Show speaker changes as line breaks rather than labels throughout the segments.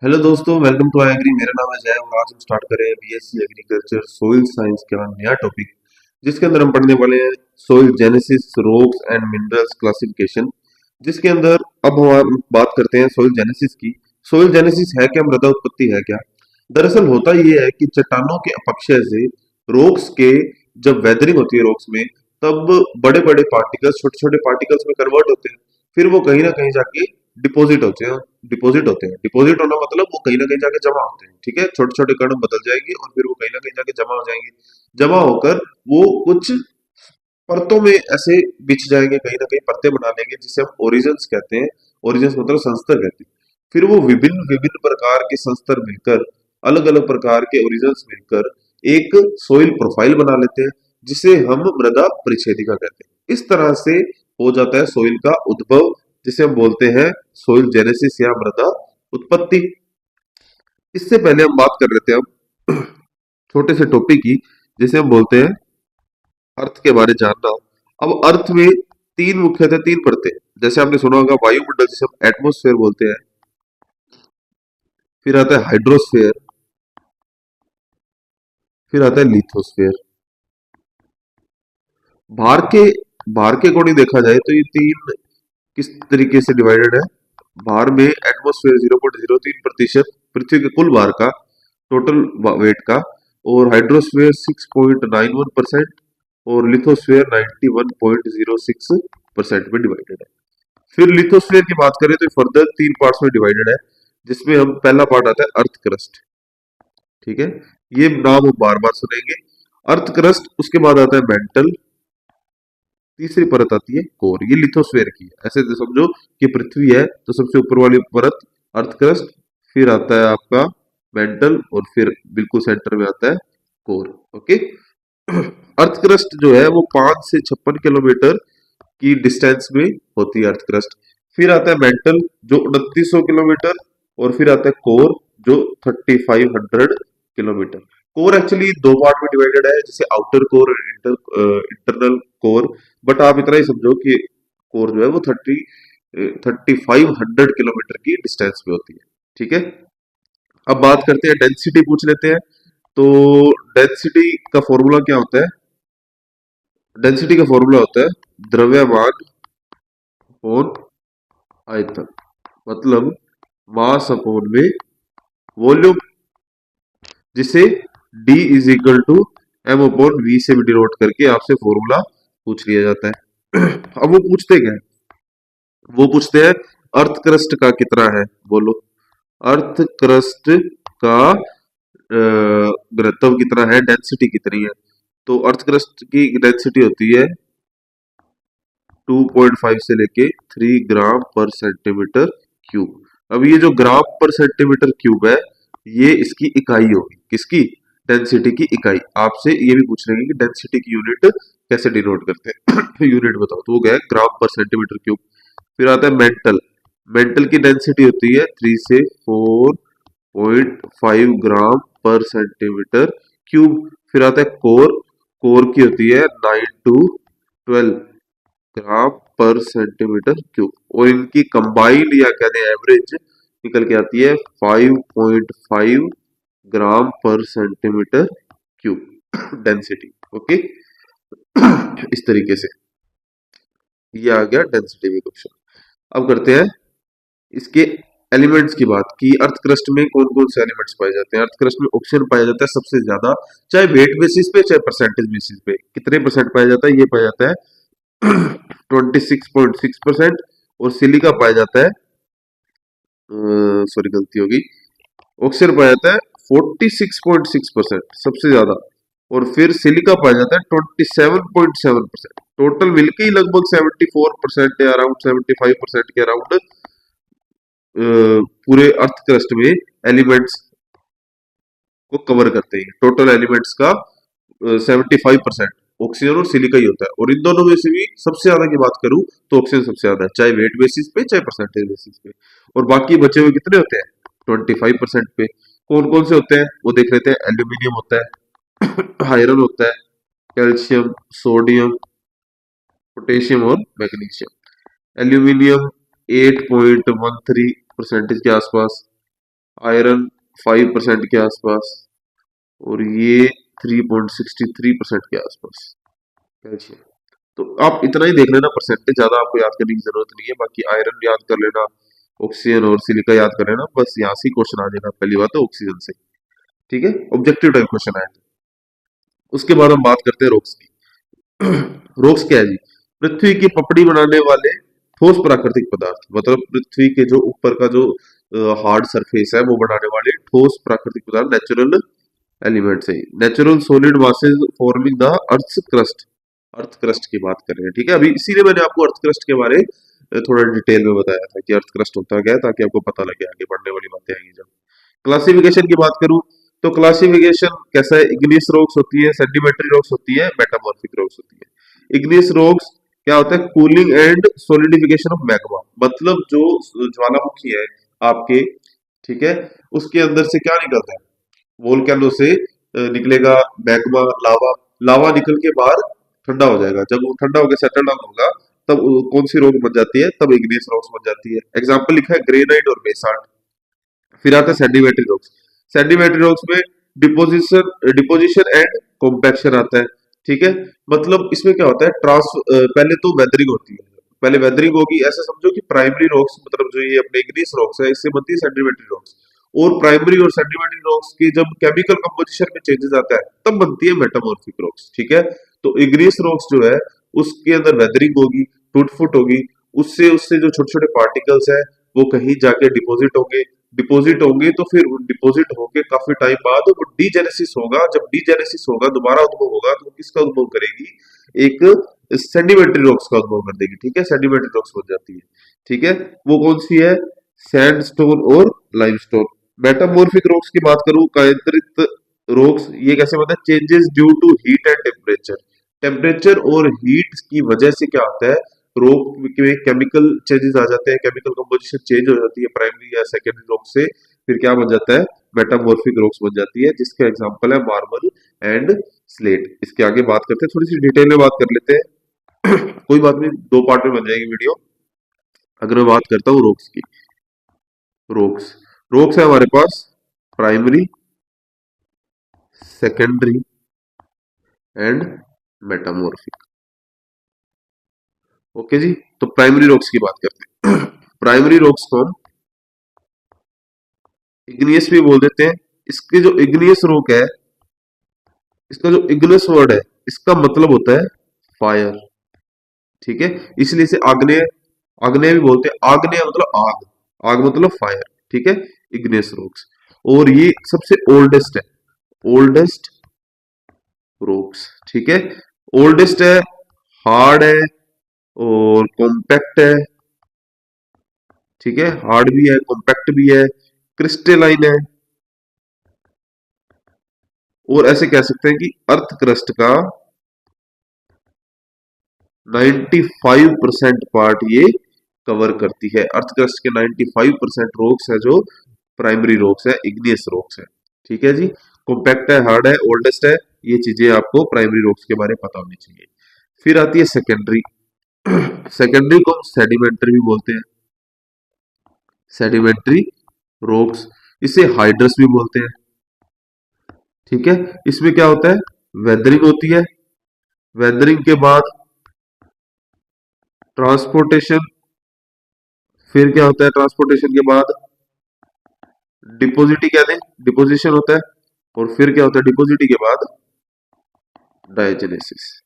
Hello दोस्तों, welcome to agree. मेरा नाम है जय और आज हम स्टार्ट कर रहे हैं बीएससी एग्रीकल्चर सोइल साइंस का नया टॉपिक, जिसके अंदर हम पढ़ने वाले हैं soil genesis, rocks and minerals classification. जिसके अंदर अब हम बात करते हैं सोइल जेनेसिस की। सोइल जेनेसिस है क्या, मृदा उत्पत्ति है क्या? दरअसल होता ये है कि चट्टानों के अपक्षय से रॉक्स के जब वेदरिंग होती है रॉक्स में, तब बड़े बड़े पार्टिकल्स छोटे छोटे पार्टिकल्स में कन्वर्ट होते हैं। फिर वो कहीं ना कहीं जाके डिपॉजिट होते हैं। डिपॉजिट होना मतलब वो कहीं ना कहीं जाके जमा होते हैं। ठीक है, छोटे छोटे कण बदल जाएंगे और फिर वो कहीं ना कहीं जाके जमा हो जाएंगे। जमा होकर वो कुछ परतों में ऐसे बिछ जाएंगे, कहीं ना कहीं परतें बना लेंगे, जिसे हम ओरिजन्स कहते हैं। ओरिजन्स मतलब संस्तर कहते हैं। फिर वो विभिन्न विभिन्न प्रकार के संस्तर मिलकर, अलग अलग प्रकार के ओरिजन्स मिलकर एक सोइल प्रोफाइल बना लेते हैं, जिसे हम मृदा परिच्छेदिका कहते हैं। इस तरह से हो जाता है सोइल का उद्भव, जिसे हम बोलते हैं सोइल जेनेसिस या मृदा उत्पत्ति। इससे पहले हम बात कर रहे थे हम छोटे से टॉपिक की, जिसे हम बोलते हैं अर्थ के बारे जानना। अब अर्थ में तीन मुख्यतः तीन परतें, जैसे आपने सुना होगा वायुमंडल, जिसे हम एटमोस्फेयर बोलते हैं। फिर आता है हाइड्रोस्फेयर। फिर आता है लिथोस्फेयर। भार के भार के अकॉर्डिंग देखा जाए तो ये तीन किस तरीके से डिवाइडेड है। भार में एटमोस्फेयर 0.03% पृथ्वी के कुल भार का, टोटल वेट का। और हाइड्रोस्फेयर 6.91% और लिथोस्फेयर 91.06% में डिवाइडेड है। फिर लिथोस्फेयर की बात करें तो फर्दर तीन पार्ट्स में डिवाइडेड है, जिसमें हम पहला पार्ट आता है अर्थ क्रस्ट। ठीक है, ये नाम हम बार बार सुनेंगे। अर्थ क्रस्ट, उसके बाद आता है मेंटल, तीसरी परत आती है कोर। ये लिथोस्फेयर की है। ऐसे तो समझो कि पृथ्वी है तो सबसे ऊपर वाली परत अर्थ क्रस्ट, फिर आता है आपका मेंटल और फिर बिल्कुल सेंटर में आता है कोर। ओके। अर्थ क्रस्ट जो है वो 5 से 56 किलोमीटर की डिस्टेंस में होती है अर्थ क्रस्ट। फिर आता है मेंटल जो 2900 किलोमीटर, और फिर आता है कोर जो 3500 किलोमीटर। कोर एक्चुअली दो पार्ट में डिवाइडेड है, जैसे आउटर कोर और इंटरनल कोर। बट आप इतना ही समझो कि कोर जो है वो 3500 किलोमीटर की डिस्टेंस पे होती है। ठीक है। अब बात करते हैं डेंसिटी, पूछ लेते हैं। तो डेंसिटी का फॉर्मूला क्या होता है? डेंसिटी का फॉर्मूला होता है द्रव्यमान और आयतन, मतलब मास अपॉन में वॉल्यूम, जिसे D is equal to M upon V से भी डिनोट करके आपसे फॉर्मूला पूछ लिया जाता है। अब वो पूछते क्या है? वो पूछते हैं अर्थ क्रस्ट का कितना है, बोलो। अर्थ क्रस्ट का घनत्व कितना है, डेंसिटी कितनी है? तो अर्थ क्रस्ट की डेंसिटी होती है 2.5 से लेके 3 ग्राम पर सेंटीमीटर क्यूब। अब ये जो ग्राम पर सेंटीमीटर क्यूब है, ये इसकी इकाई होगी। किसकी? डेंसिटी की इकाई। आपसे ये भी पूछ लेंगे कि डेंसिटी की यूनिट कैसे डिनोट करते हैं। यूनिट बताओ, तो वो क्या है? ग्राम पर सेंटीमीटर क्यूब। फिर आता है मेंटल। मेंटल की डेंसिटी होती है 3 से 4.5 ग्राम पर सेंटीमीटर क्यूब। फिर आता है कोर। कोर की होती है 9 to 12 ग्राम पर सेंटीमीटर क्यूब। और इनकी कंबाइंड या कहते हैं एवरेज निकल के आती है 5.5 ग्राम पर सेंटीमीटर क्यूब डेंसिटी। ओके। इस तरीके से ये आ गया डेंसिटी में क्वेश्चन। अब करते हैं इसके एलिमेंट्स की बात, की अर्थ क्रस्ट में कौन कौन से एलिमेंट्स पाए जाते हैं। अर्थ क्रस्ट में ऑक्सीजन पाया जाता है सबसे ज्यादा, चाहे वेट बेसिस पे चाहे परसेंटेज बेसिस पे। कितने परसेंट पाया जाता है? ये पाया जाता है 26.6%। और सिलिका पाया जाता है, सॉरी गलती होगी, ऑक्सीजन पाया जाता है 46.6% सबसे ज्यादा। और फिर सिलिका पाया जाता है 27.7%। टोटल मिलके ही लगभग 74% या अराउंड 75% के अराउंड पूरे अर्थ क्रस्ट में एलिमेंट्स को कवर करते हैं। टोटल एलिमेंट्स का 75% ऑक्सीजन और सिलिका ही होता है। और इन दोनों में से भी सबसे ज्यादा की बात करूं तो ऑक्सीजन सबसे ज्यादा है, चाहे वेट बेसिस पे चाहे परसेंटेज बेसिस पे। और बाकी बचे हुए कितने होते हैं? 25% पे। कौन कौन से होते हैं वो देख लेते हैं। एल्यूमिनियम होता है, आयरन होता है, कैल्शियम, सोडियम, पोटेशियम और मैग्नीशियम। एल्यूमिनियम 8.13% के आसपास, आयरन 5% के आसपास, और ये 3.63% के आसपास। कैल्शियम, तो आप इतना ही देख लेना परसेंटेज, ज्यादा आपको याद करने की जरूरत नहीं है। बाकी आयरन याद कर लेना, ऑक्सीजन और सिलिका याद कर लेना, बस यहाँ से क्वेश्चन आ जाएगा। पहली बात है ऑक्सीजन से, ठीक है, ऑब्जेक्टिव टाइप क्वेश्चन आए। उसके बाद हम बात करते हैं रोक्स की। रोक्स क्या है जी? पृथ्वी की पपड़ी बनाने वाले ठोस प्राकृतिक पदार्थ, मतलब पृथ्वी के जो ऊपर का जो हार्ड सरफेस है वो बनाने वाले ठोस प्राकृतिक पदार्थ, नेचुरल एलिमेंट है। Natural solid masses forming the earth crust, earth crust की बात कर रहे हैं, ठीक है। अभी इसीलिए मैंने आपको अर्थ क्रस्ट के बारे थोड़ा डिटेल में बताया था कि अर्थ क्रस्ट होता क्या है, ताकि आपको पता लगे, आगे बढ़ने वाली बातें आएंगी जब। क्लासिफिकेशन की बात करूं तो क्लासिफिकेशन कैसा है? इग्नियस रॉक्स होती है, सेडिमेंट्री रॉक्स होती है, मेटामॉर्फिक रॉक्स होती है। इग्नियस रॉक्स क्या होता है? Cooling and solidification of magma, मतलब जो ज्वालामुखी है आपके, ठीक है, उसके अंदर से क्या निकलता है? वोल्केनो से निकलेगा मैग्मा, लावा। लावा निकल के बाहर ठंडा हो जाएगा, जब वो ठंडा होकर सेटल डाउन होगा तब कौन सी रॉक बन जाती है? तब इग्नियस रॉक्स बन जाती है। एग्जांपल लिखा है ग्रेनाइट और बेसाल्ट। फिर आता है सेडिमेंट्री रॉक्स। सेडिमेंट्री रॉक्स में डिपोजिशन डिपोजिशन एंड कॉम्पैक्शन आता है, ठीक है। मतलब इसमें क्या होता है? पहले तो वेदरिंग होती है, पहले वेदरिंग होगी। ऐसे समझो कि प्राइमरी रॉक्स, मतलब जो ये अपने इग्नियस रॉक्स है, इससे बनती है सेडिमेंट्री रॉक्स। और प्राइमरी और सेडिमेंट्री रॉक्स की जब केमिकल कंपोजिशन में चेंजेस आता है तब बनती है मेटामॉर्फिक रॉक्स, ठीक है। तो इग्नियस रॉक्स जो है उसके अंदर वेदरिंग होगी, टूट फुट होगी, उससे उससे जो छोटे छोटे पार्टिकल्स है वो कहीं जाके डिपॉजिट होंगे। डिपॉजिट होंगे तो फिर डिपॉजिट होके काफी टाइम बाद वो डीजेनेसिस होगा। जब डीजेनेसिस होगा, दोबारा उद्भव होगा, तो किसका उद्भव करेगी? एक सेडिमेंट्री रॉक्स का उद्भव कर देगी, ठीक है। सेडिमेंट्री रॉक्स बन जाती है, ठीक है। वो कौन सी है? सैंडस्टोन और लाइमस्टोन। मेटामॉर्फिक रॉक्स की बात करूं, कायांतरित रॉक्स, ये कैसे बनता है? Changes due to heat and temperature. Temperature और हीट की वजह से क्या होता है? रॉक में केमिकल चेंजेस आ जाते हैं, केमिकल कंपोजिशन चेंज हो जाती है प्राइमरी या सेकेंडरी रॉक से। फिर क्या बन जाता है? मेटामॉर्फिक रॉक्स बन जाती है, जिसका एग्जांपल है मार्बल एंड स्लेट। इसके आगे बात करते हैं, थोड़ी सी डिटेल में बात कर लेते हैं। कोई बात नहीं, दो पार्ट में बन जाएगी वीडियो। अगर मैं बात करता हूँ रॉक्स की, रॉक्स रॉक्स है हमारे पास primary, secondary and metamorphic. Okay जी, तो प्राइमरी रॉक्स की बात करते हैं। प्राइमरी रॉक्स को हम इग्नियस भी बोल देते हैं। इसके जो इग्नियस रॉक है, इसका जो इग्नियस वर्ड है, इसका मतलब होता है फायर, ठीक है। इसलिए इसे आग्नेय, आग्नेय भी बोलते हैं। आग्नेय मतलब आग, आग मतलब फायर, ठीक है। इग्नियस रॉक्स, और ये सबसे ओल्डेस्ट है, ओल्डेस्ट रॉक्स, ठीक है। ओल्डेस्ट है, हार्ड है और कॉम्पैक्ट है, ठीक है। हार्ड भी है, कॉम्पैक्ट भी है, क्रिस्टलाइन है। और ऐसे कह सकते हैं कि अर्थ क्रस्ट का 95% पार्ट ये कवर करती है। अर्थ क्रस्ट के 95% रॉक्स है जो प्राइमरी रॉक्स है, इग्नियस रॉक्स है, ठीक है जी। कॉम्पैक्ट है, हार्ड है, ओल्डेस्ट है, ये चीजें आपको प्राइमरी रॉक्स के बारे में पता होनी चाहिए। फिर आती है सेकेंडरी। सेकेंडरी को सेडिमेंट्री भी बोलते हैं, सेडिमेंट्री रॉक्स। इसे हाइड्रस भी बोलते हैं, ठीक है। इसमें क्या होता है? वेदरिंग होती है, वेदरिंग के बाद ट्रांसपोर्टेशन। फिर क्या होता है ट्रांसपोर्टेशन के बाद? डिपोजिटी, क्या दें, डिपोजिशन होता है। और फिर क्या होता है डिपोजिटी के बाद? डायजेनेसिस।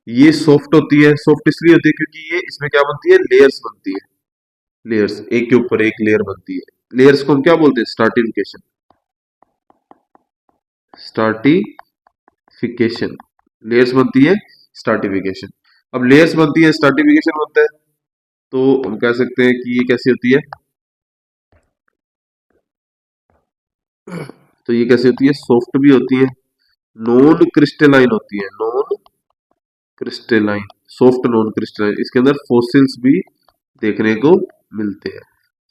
ये सॉफ्ट होती है, सॉफ्ट इसलिए होती है क्योंकि ये इसमें क्या बनती है? लेयर्स बनती है, लेयर्स, एक के ऊपर एक लेयर बनती है। लेयर्स को हम क्या बोलते हैं? Stratification, stratification. लेयर्स बनती है, स्टार्टिफिकेशन। अब लेयर्स बनती है, स्टार्टिफिकेशन बनता है, तो हम कह सकते हैं कि ये कैसी होती है? तो ये कैसी होती है? सॉफ्ट भी होती है, नॉन क्रिस्टलाइन होती है, non crystalline, soft non crystalline. इसके अंदर फॉसिल्स भी देखने को मिलते हैं।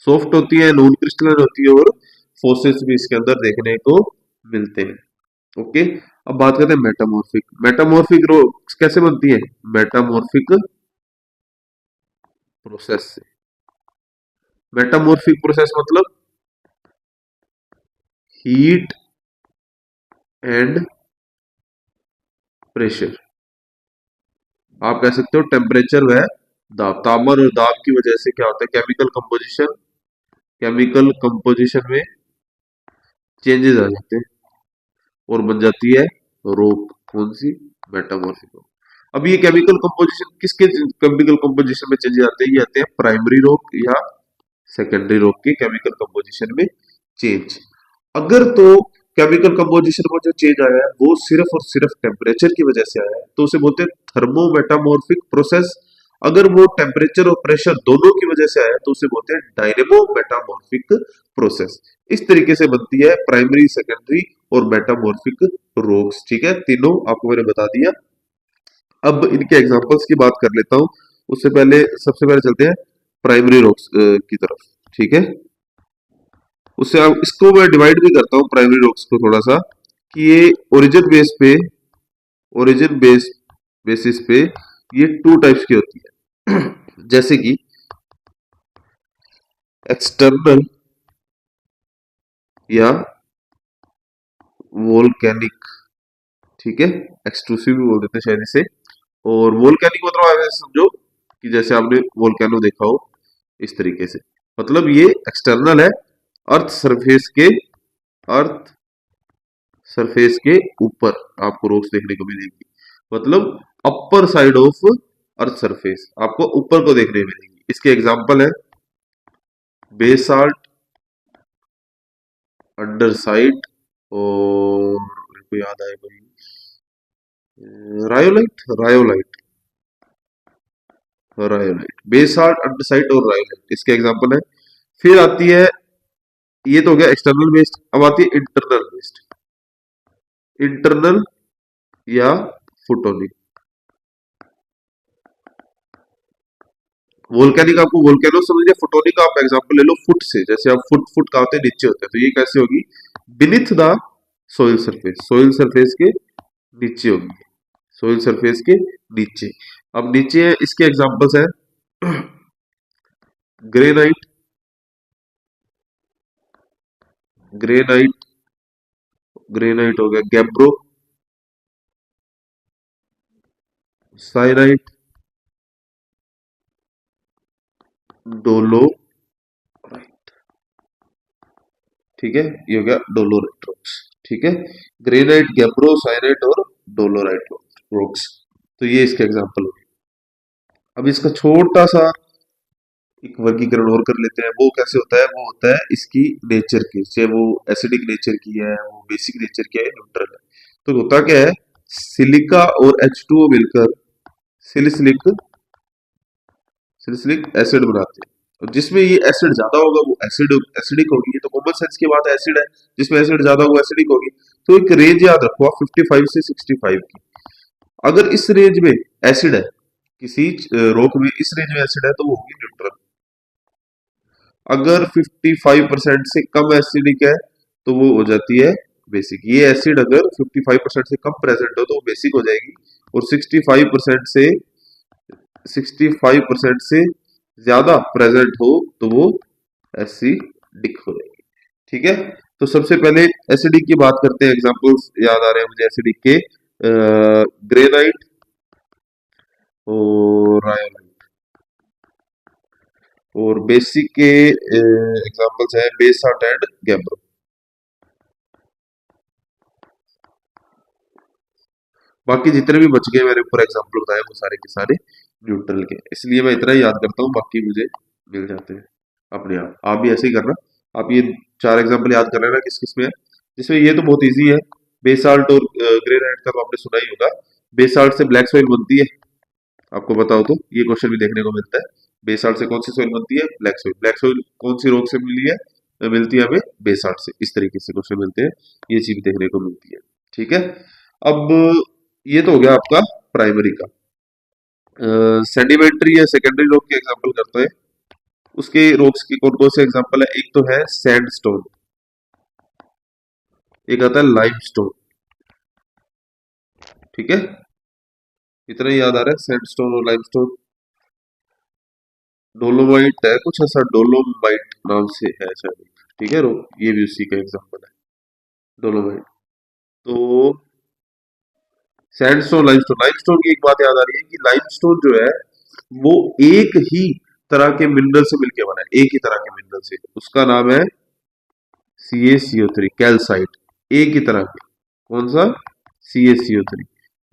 सॉफ्ट होती है, नॉन क्रिस्टलाइन होती है, और फॉसिल्स भी इसके अंदर देखने को मिलते हैं। ओके, अब बात करते हैं मेटामॉर्फिक। मेटामॉर्फिक रॉक्स कैसे बनती है? मेटामॉर्फिक प्रोसेस से, मेटामॉर्फिक प्रोसेस मतलब हीट एंड प्रेशर, आप कह सकते हो टेम्परेचर व दाब, तापमान और दाब की वजह से क्या होता है, केमिकल कंपोजिशन में चेंजेस आ जाते हैं और बन जाती है रोक, कौन सी, मेटामॉर्फिक। अब ये केमिकल कंपोजिशन किसके केमिकल कंपोजिशन में चेंजेस आते हैं, ये आते हैं प्राइमरी रोक या सेकेंडरी रोक के केमिकल कंपोजिशन में चेंज। अगर तो केमिकल कंपोजिशन में जो चेंज आया है वो सिर्फ और सिर्फ टेम्परेचर की वजह से आया है तो उसे बोलते हैं थर्मोमेटामॉर्फिक प्रोसेस। अगर वो टेम्परेचर और प्रेशर दोनों की वजह से आया है तो उसे बोलते हैं डायनेमो मेटामॉर्फिक प्रोसेस। इस तरीके से बनती है प्राइमरी, सेकेंडरी और मेटामॉर्फिक रोक्स। ठीक है, तीनों आपको मैंने बता दिया। अब इनके एग्जांपल्स की बात कर लेता हूं, उससे पहले सबसे पहले चलते हैं प्राइमरी रोक्स की तरफ। ठीक है, उससे आप इसको मैं डिवाइड भी करता हूँ प्राइमरी रोक्स को थोड़ा सा, कि ये ओरिजिन बेसिस पे ये टू टाइप्स की होती है जैसे कि एक्सटर्नल या वोल्केनिक। ठीक है, एक्सट्रूसिव भी बोल देते हैं शायद इसे। और वोल्केनिक मतलब आप ऐसे समझो कि जैसे आपने वोल्केनो देखा हो इस तरीके से, मतलब ये एक्सटर्नल है, अर्थ सरफेस के अर्थ सरफेस के ऊपर आपको रोक्स देखने को मिलेगी, मतलब upper side of earth surface आपको ऊपर को देखने मिलेगी। इसके एग्जांपल है बेसाल्ट, अंडर साइट, और मेरे को याद आए कोई, rhyolite, rhyolite, basalt, under site और रायोलाइट इसके एग्जांपल है। फिर आती है, ये तो हो गया एक्सटर्नल वेस्ट, अब आती है इंटरनल वेस्ट, इंटरनल या फुटोनिक। वोल्केनिक आपको वोल्केनो समझ लिया, फोटोनिक का आप एग्जांपल ले लो फुट से, जैसे आप फुट फुट का होते हैं नीचे होते हैं, तो ये कैसे होगी, बिनिथ द सोइल सरफेस के नीचे होगी, सोइल सरफेस के नीचे। अब नीचे है, इसके एग्जांपल्स है ग्रेनाइट, ग्रेनाइट ग्रेनाइट हो गया, गैब्रो, साइनाइट, डोलो, ठीक है, ये हो गया डोलोराइट रॉक्स। ठीक है, ग्रेनाइट, गैब्रो, साइनाइट और डोलोराइट रॉक्स, तो ये इसके एग्जांपल हो गए। अब इसका छोटा सा एक वर्गीकरण और कर लेते हैं, वो कैसे होता है, वो होता है इसकी नेचर की, चाहे वो एसिडिक नेचर की है, वो बेसिक नेचर की है, न्यूट्रल है। तो होता क्या है, सिलिका और H2O मिलकर सिलिसिलिक सिलिसिलिक एसिड बनाते हैं, और जिसमें ये एसिड ज्यादा होगा वो एसिडिक होगी, ये तो कॉमन सेंस की बात है, एसिड है, जिसमें एसिड ज्यादा होगा एसिडिक होगी। तो एक रेंज याद रखो आप 55 से 65 की, अगर इस रेंज में एसिड है, किसी रोक में इस रेंज में एसिड है तो वो होगी न्यूट्रल। अगर 55% से कम एसिडिक है तो वो हो जाती है बेसिक। ये एसिड अगर 55% से कम प्रेजेंट हो तो वो बेसिक हो जाएगी, और 65% से ज्यादा प्रेजेंट हो तो वो एसिडिक हो जाएगी। ठीक है, तो सबसे पहले एसिडिक की बात करते हैं, एग्जांपल्स याद आ रहे हैं मुझे एसिडिक के, ग्रेनाइट और रायोलाइट। और बेसिक के एग्जांपल्स है बेसाल्ट एंड गैब्रो। बाकी जितने भी बच गए मैंने ऊपर एग्जांपल बताए वो सारे के सारे न्यूट्रल के, इसलिए मैं इतना ही याद करता हूँ, बाकी मुझे मिल जाते हैं अपने आप भी ऐसे ही करना। आप ये चार एग्जांपल याद कर लेना किस किस में है, जिसमें ये तो बहुत इजी है, बेसाल्ट और ग्रेनाइट का तो आपने सुना ही होगा। बेसाल्ट से ब्लैक सॉइल बनती है, आपको बताओ तो ये क्वेश्चन भी देखने को मिलता है, बेसाल्ट से कौन सी सॉइल बनती है, ब्लैक सॉइल कौन सी रोक से मिली है, मिलती है हमें बेसाल्ट से, इस तरीके से क्वेश्चन मिलते हैं, ये चीज देखने को मिलती है। ठीक है, अब ये तो हो गया आपका प्राइमरी का। सेडिमेंट्री या सेकेंडरी रॉक के एग्जांपल करते हैं, उसके रॉक्स की कौन कौन से एग्जांपल है, एक तो है सैंडस्टोन, एक आता है लाइमस्टोन। ठीक है, इतना ही याद आ रहा है, सैंडस्टोन और लाइमस्टोन। डोलोमाइट है कुछ ऐसा, डोलोमाइट नाम से है शायद, ठीक है। ये भी उसी का एग्जांपल है, डोलोमाइट। तो सैंडस्टोन, लाइमस्टोन, लाइमस्टोन की एक बात याद आ रही है कि लाइमस्टोन जो है वो एक ही तरह के मिनरल से मिलके बना है, एक ही तरह के मिनरल से, उसका नाम है CaCO3, कैल्साइट। एक ही तरह के, कौन सा, CaCO3।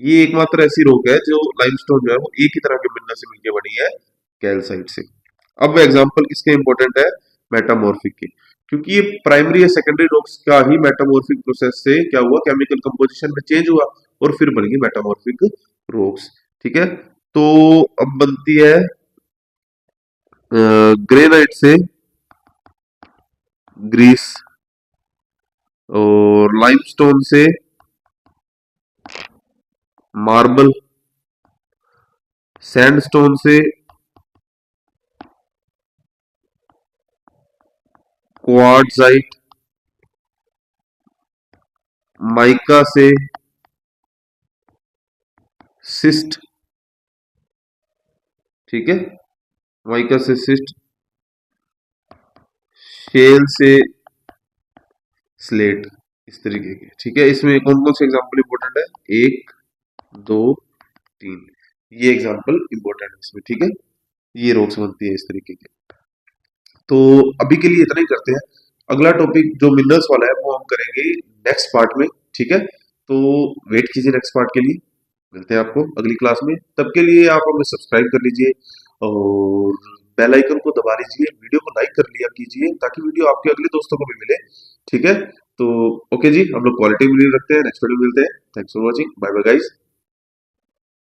ये एकमात्र ऐसी रॉक है जो लाइमस्टोन जो है वो एक ही तरह के मिनरल से मिलके बनी है, कैल्साइट से। अब एग्जांपल किसके इंपॉर्टेंट है, मेटामॉर्फिक के, क्योंकि ये प्राइमरी या सेकेंडरी रॉक्स का ही मेटामॉर्फिक प्रोसेस से क्या हुआ, केमिकल कंपोजिशन में चेंज हुआ और फिर बन गई मेटामॉर्फिक रॉक्स, ठीक है। तो अब बनती है ग्रेनाइट से ग्रीस, और लाइमस्टोन से मार्बल, सैंडस्टोन से क्वार्ट्जाइट, माइका से सिस्ट, ठीक है, माइका से सिस्ट, शेल से स्लेट, इस तरीके के, ठीक है। इसमें कौन कौन से एग्जांपल इंपॉर्टेंट है, एक, दो, तीन, ये एग्जांपल इंपॉर्टेंट है इसमें, ठीक है। ये रॉक्स बनती है इस तरीके के। तो अभी के लिए इतना ही करते हैं, अगला टॉपिक जो मिनरल्स वाला है वो हम करेंगे नेक्स्ट पार्ट में, ठीक है। तो वेट कीजिए नेक्स्ट पार्ट के लिए, मिलते हैं आपको अगली क्लास में। तब के लिए आप हमें सब्सक्राइब कर लीजिए और बेल आइकन को दबा लीजिए, वीडियो को लाइक कर लिया कीजिए ताकि वीडियो आपके अगले दोस्तों को भी मिले, ठीक है। तो ओके जी, हम लोग क्वालिटी वीडियो रखते हैं, नेक्स्ट वीडियो मिलते हैं। Thanks for watching, bye bye guys.